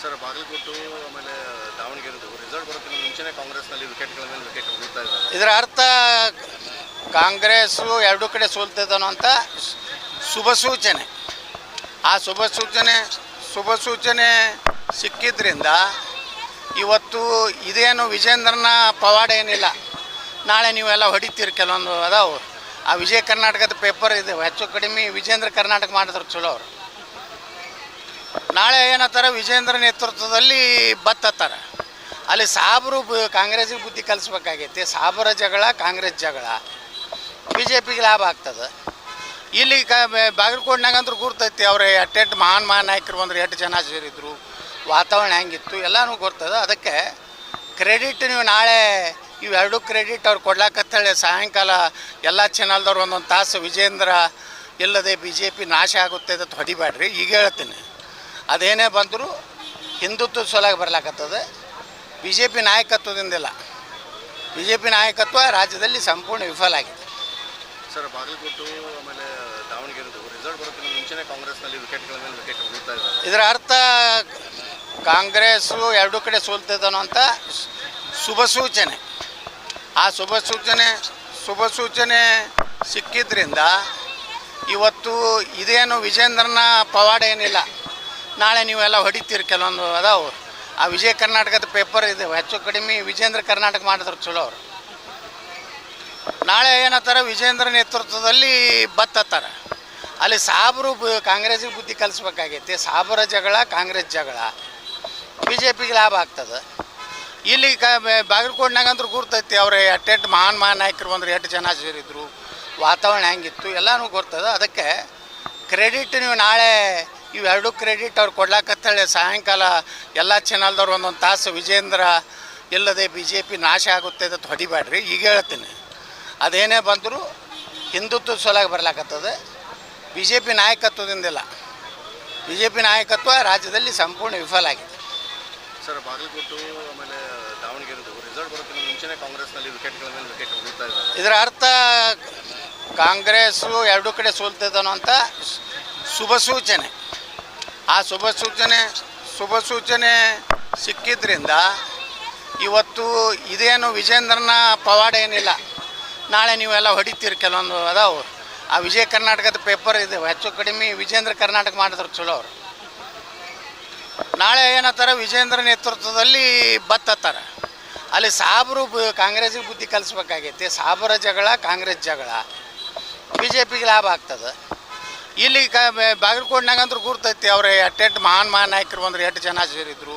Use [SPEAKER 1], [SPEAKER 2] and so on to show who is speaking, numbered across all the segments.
[SPEAKER 1] Sir Bagalkot ಆಮೇಲೆ ದಾವಣಗೆರೆದು result ಬರೋಕ್ಕಿಂತ ಮುಂಚೆನೇ ಕಾಂಗ್ರೆಸ್ನಲ್ಲಿ ವಿಕೆಟ್ಗಳ ಮೇಲೆ ವಿಕೆಟ್ ಉಳಿತಾ ಇದ್ದಾರೆ.
[SPEAKER 2] ಇದರ ಅರ್ಥ ಕಾಂಗ್ರೆಸ್ಸು ಎರಡೂ ಕಡೆ ಸೋಲ್ತಿದ್ದಾನೋ ಅಂತ ಶುಭ ಸೂಚನೆ. ಆ ಶುಭ ಸೂಚನೆ ಸಿಕ್ಕಿದ್ರಿಂದ ಇವತ್ತು ಇದೇನು ವಿಜೇಂದ್ರನ ಪವಾಡ ಏನಿಲ್ಲ. ನಾಳೆ ನೀವೆಲ್ಲ ಹೊಡಿತೀರಿ ಕೆಲವೊಂದು ಅದಾವು. ಆ ವಿಜಯ ಕರ್ನಾಟಕದ ಪೇಪರ್ ಇದೆ, ಹೆಚ್ಚು ಕಡಿಮೆ ವಿಜೇಂದ್ರ ಕರ್ನಾಟಕ ಮಾಡಿದ್ರು ಚಲೋ ಅವರು. ನಾಳೆ ಏನತ್ತಾರೆ, ವಿಜೇಂದ್ರ ನೇತೃತ್ವದಲ್ಲಿ ಬತ್ತತ್ತಾರೆ. ಅಲ್ಲಿ ಸಾಬ್ರು ಕಾಂಗ್ರೆಸ್ಸಿಗೆ ಬುದ್ಧಿ ಕಲಿಸ್ಬೇಕಾಗೈತಿ. ಸಾಬರ ಜಗಳ ಕಾಂಗ್ರೆಸ್ ಜಗಳ ಬಿ ಜೆ ಪಿಗೆ ಲಾಭ ಆಗ್ತದೆ. ಇಲ್ಲಿ ಬಾಗಲಕೋಟೆನಾಗಂದ್ರೂ ಗುರ್ತೈತಿ ಅವ್ರು ಎಟ್ಟೆಟ್ಟು ಮಹಾನ್ ನಾಯಕರು ಬಂದರು, 8 ಜನ ಸೇರಿದ್ರು, ವಾತಾವರಣ ಹೆಂಗಿತ್ತು ಎಲ್ಲನೂ ಗೊತ್ತದ. ಅದಕ್ಕೆ ಕ್ರೆಡಿಟ್ ನೀವು ನಾಳೆ ಇವೆರಡೂ ಕ್ರೆಡಿಟ್ ಅವ್ರು ಕೊಡ್ಲಾಕತ್ತೇಳಿ ಸಾಯಂಕಾಲ ಎಲ್ಲ ಚಾನಲ್ದವ್ರು ಒಂದೊಂದು ತಾಸು ವಿಜೇಂದ್ರ ಇಲ್ಲದೆ ಬಿ ಜೆ ಪಿ ನಾಶ ಆಗುತ್ತೆ ಅಂತ ಹೊಡಿಬೇಡ್ರಿ. ಈಗ ಹೇಳ್ತೀನಿ, ಅದೇನೇ ಬಂದರೂ ಹಿಂದುತ್ವ ಸೊಲಾಗಿ ಬರ್ಲಾಕತ್ತದ. ಬಿ ಜೆ ಪಿ ನಾಯಕತ್ವದಿಂದಿಲ್ಲ. ಬಿ ಜೆ ಪಿ ನಾಯಕತ್ವ ರಾಜ್ಯದಲ್ಲಿ ಸಂಪೂರ್ಣ ವಿಫಲ ಆಗಿದೆ.
[SPEAKER 1] ಸರ್ ಬಾಗಲಕೋಟೆ ಆಮೇಲೆ ದಾವಣಗೆರೆದು ರಿಸಲ್ಟ್ ಬರೋಕ್ಕಿಂತ ಮುಂಚೆನೇ ಕಾಂಗ್ರೆಸ್ನಲ್ಲಿ ವಿಕೆಟ್ಗಳ ಮೇಲೆ ವಿಕೆಟ್ ಉಳಿತಾ ಇದ್ದಾರೆ.
[SPEAKER 2] ಇದರ ಅರ್ಥ ಕಾಂಗ್ರೆಸ್ಸು ಎರಡೂ ಕಡೆ ಸೋಲ್ತಿದ್ದಾನೋ ಅಂತ ಶುಭ ಸೂಚನೆ. ಆ ಶುಭ ಸೂಚನೆ ಸಿಕ್ಕಿದ್ರಿಂದ ಇವತ್ತು ಇದೇನು ವಿಜೇಂದ್ರನ ಪವಾಡ ಏನಿಲ್ಲ. ನಾಳೆ ನೀವೆಲ್ಲ ಹೊಡಿತೀರಿ ಕೆಲವೊಂದು ಅದಾವು. ಆ ವಿಜಯ ಕರ್ನಾಟಕದ ಪೇಪರ್ ಇದೆ, ಹೆಚ್ಚು ಕಡಿಮೆ ವಿಜೇಂದ್ರ ಕರ್ನಾಟಕ ಮಾಡಿದ್ರು ಚಲೋ ಅವರು. ನಾಳೆ ಏನತ್ತಾರೆ, ವಿಜೇಂದ್ರ ನೇತೃತ್ವದಲ್ಲಿ ಬತ್ತತ್ತಾರೆ. ಅಲ್ಲಿ ಸಾಬ್ರು ಕಾಂಗ್ರೆಸ್ಸಿಗೆ ಬುದ್ಧಿ ಕಲಿಸ್ಬೇಕಾಗೈತಿ. ಸಾಬರ ಜಗಳ ಕಾಂಗ್ರೆಸ್ ಜಗಳ ಬಿ ಜೆ ಪಿಗೆ ಲಾಭ ಆಗ್ತದೆ. ಇಲ್ಲಿ ಬಾಗಲಕೋಟೆನಾಗಂದ್ರೂ ಗುರ್ತೈತಿ ಅವ್ರು ಎಟ್ಟೆಟ್ಟು ಮಹಾನ್ ನಾಯಕರು ಬಂದರು, 8 ಜನ ಸೇರಿದ್ರು, ವಾತಾವರಣ ಹೆಂಗಿತ್ತು ಎಲ್ಲನೂ ಗೊತ್ತದ. ಅದಕ್ಕೆ ಕ್ರೆಡಿಟ್ ನೀವು ನಾಳೆ ಇವೆರಡೂ ಕ್ರೆಡಿಟ್ ಅವ್ರು ಕೊಡ್ಲಾಕತ್ತೇಳಿ ಸಾಯಂಕಾಲ ಎಲ್ಲ ಚಾನಲ್ದವ್ರು ಒಂದೊಂದು ತಾಸು ವಿಜೇಂದ್ರ ಇಲ್ಲದೆ ಬಿ ಜೆ ಪಿ ನಾಶ ಆಗುತ್ತೆ ಅಂತ ಹೊಡಿಬೇಡ್ರಿ. ಈಗ ಹೇಳ್ತೀನಿ, ಅದೇನೇ ಬಂದರೂ ಹಿಂದುತ್ವ ಸೊಲಾಗಿ ಬರ್ಲಾಕತ್ತದ. ಬಿ ಜೆ ಪಿ ನಾಯಕತ್ವದಿಂದಿಲ್ಲ. ಬಿ ಜೆ ಪಿ ನಾಯಕತ್ವ ರಾಜ್ಯದಲ್ಲಿ ಸಂಪೂರ್ಣ ವಿಫಲ ಆಗಿದೆ.
[SPEAKER 1] ಸರ್ ಬಾಗಲಕೋಟೆ ಆಮೇಲೆ ದಾವಣಗೆರೆದು ರಿಸಲ್ಟ್ ಬರೋಕ್ಕಿಂತ ಮುಂಚೆನೇ ಕಾಂಗ್ರೆಸ್ನಲ್ಲಿ ವಿಕೆಟ್ಗಳ ಮೇಲೆ ವಿಕೆಟ್ ಉಳಿತಾ ಇದ್ದಾರೆ.
[SPEAKER 2] ಇದರ ಅರ್ಥ ಕಾಂಗ್ರೆಸ್ಸು ಎರಡೂ ಕಡೆ ಸೋಲ್ತಿದ್ದಾನೋ ಅಂತ ಶುಭ ಸೂಚನೆ. ಆ ಶುಭ ಸೂಚನೆ ಸಿಕ್ಕಿದ್ರಿಂದ ಇವತ್ತು ಇದೇನು ವಿಜೇಂದ್ರನ ಪವಾಡ ಏನಿಲ್ಲ. ನಾಳೆ ನೀವೆಲ್ಲ ಹೊಡಿತೀರಿ ಕೆಲವೊಂದು ಅದಾವು. ಆ ವಿಜಯ ಕರ್ನಾಟಕದ ಪೇಪರ್ ಇದೆ, ಹೆಚ್ಚು ಕಡಿಮೆ ವಿಜೇಂದ್ರ ಕರ್ನಾಟಕ ಮಾಡಿದ್ರು ಚಲೋ ಅವರು. ನಾಳೆ ಏನತ್ತಾರೆ, ವಿಜೇಂದ್ರ ನೇತೃತ್ವದಲ್ಲಿ ಬತ್ತತ್ತಾರೆ. ಅಲ್ಲಿ ಸಾಬ್ರು ಕಾಂಗ್ರೆಸ್ಸಿಗೆ ಬುದ್ಧಿ ಕಲಿಸ್ಬೇಕಾಗೈತಿ. ಸಾಬರ ಜಗಳ ಕಾಂಗ್ರೆಸ್ ಜಗಳ ಬಿ ಜೆ ಪಿಗೆ ಲಾಭ ಆಗ್ತದೆ. ಇಲ್ಲಿ ಬಾಗಲಕೋಟೆನಾಗಂದ್ರೂ ಗುರ್ತೈತಿ ಅವ್ರು ಎಟ್ಟೆಟ್ಟು ಮಹಾನ್ ನಾಯಕರು ಬಂದರು, 8 ಜನ ಸೇರಿದ್ರು,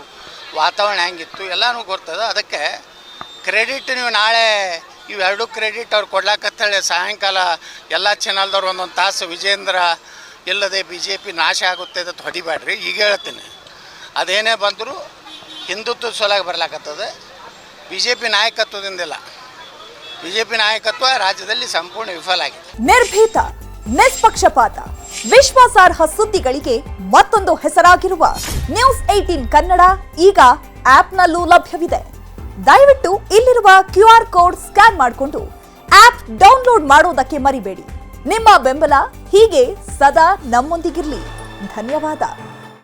[SPEAKER 2] ವಾತಾವರಣ ಹೆಂಗಿತ್ತು ಎಲ್ಲನೂ ಗೊತ್ತದ. ಅದಕ್ಕೆ ಕ್ರೆಡಿಟ್ ನೀವು ನಾಳೆ ಇವೆರಡೂ ಕ್ರೆಡಿಟ್ ಅವ್ರು ಕೊಡ್ಲಾಕತ್ತೇಳಿ ಸಾಯಂಕಾಲ ಎಲ್ಲ ಚಾನಲ್ದವ್ರು ಒಂದೊಂದು ತಾಸು ವಿಜೇಂದ್ರ ಇಲ್ಲದೆ ಬಿ ಜೆ ಪಿ ನಾಶ ಆಗುತ್ತೆ ಅಂತ ಹೊಡಿಬೇಡ್ರಿ. ಈಗ ಹೇಳ್ತೀನಿ, ಅದೇನೇ ಬಂದರೂ ಹಿಂದುತ್ವ ಸೊಲಾಗಿ ಬರ್ಲಾಕತ್ತದ. ಬಿ ಜೆ ಪಿ ನಾಯಕತ್ವದಿಂದಿಲ್ಲ. ಬಿ ಜೆ ಪಿ ನಾಯಕತ್ವ ರಾಜ್ಯದಲ್ಲಿ ಸಂಪೂರ್ಣ ವಿಫಲ ಆಗಿದೆ.
[SPEAKER 3] ನಿರ್ಭೀತ, ನಿಷ್ಪಕ್ಷಪಾತ, ವಿಶ್ವಾಸಾರ್ಹ ಸುದ್ದಿಗಳಿಗೆ ಮತ್ತೊಂದು ಹೆಸರಾಗಿರುವ ನ್ಯೂಸ್ 18 ಕನ್ನಡ ಈಗ ಆಪ್ನಲ್ಲೂ ಲಭ್ಯವಿದೆ. ದಯವಿಟ್ಟು ಇಲ್ಲಿರುವ QR ಕೋಡ್ ಸ್ಕ್ಯಾನ್ ಮಾಡಿಕೊಂಡು ಆಪ್ ಡೌನ್ಲೋಡ್ ಮಾಡೋದಕ್ಕೆ ಮರಿಬೇಡಿ. ನಿಮ್ಮ ಬೆಂಬಲ ಹೀಗೆ ಸದಾ ನಮ್ಮೊಂದಿಗಿರಲಿ. ಧನ್ಯವಾದ.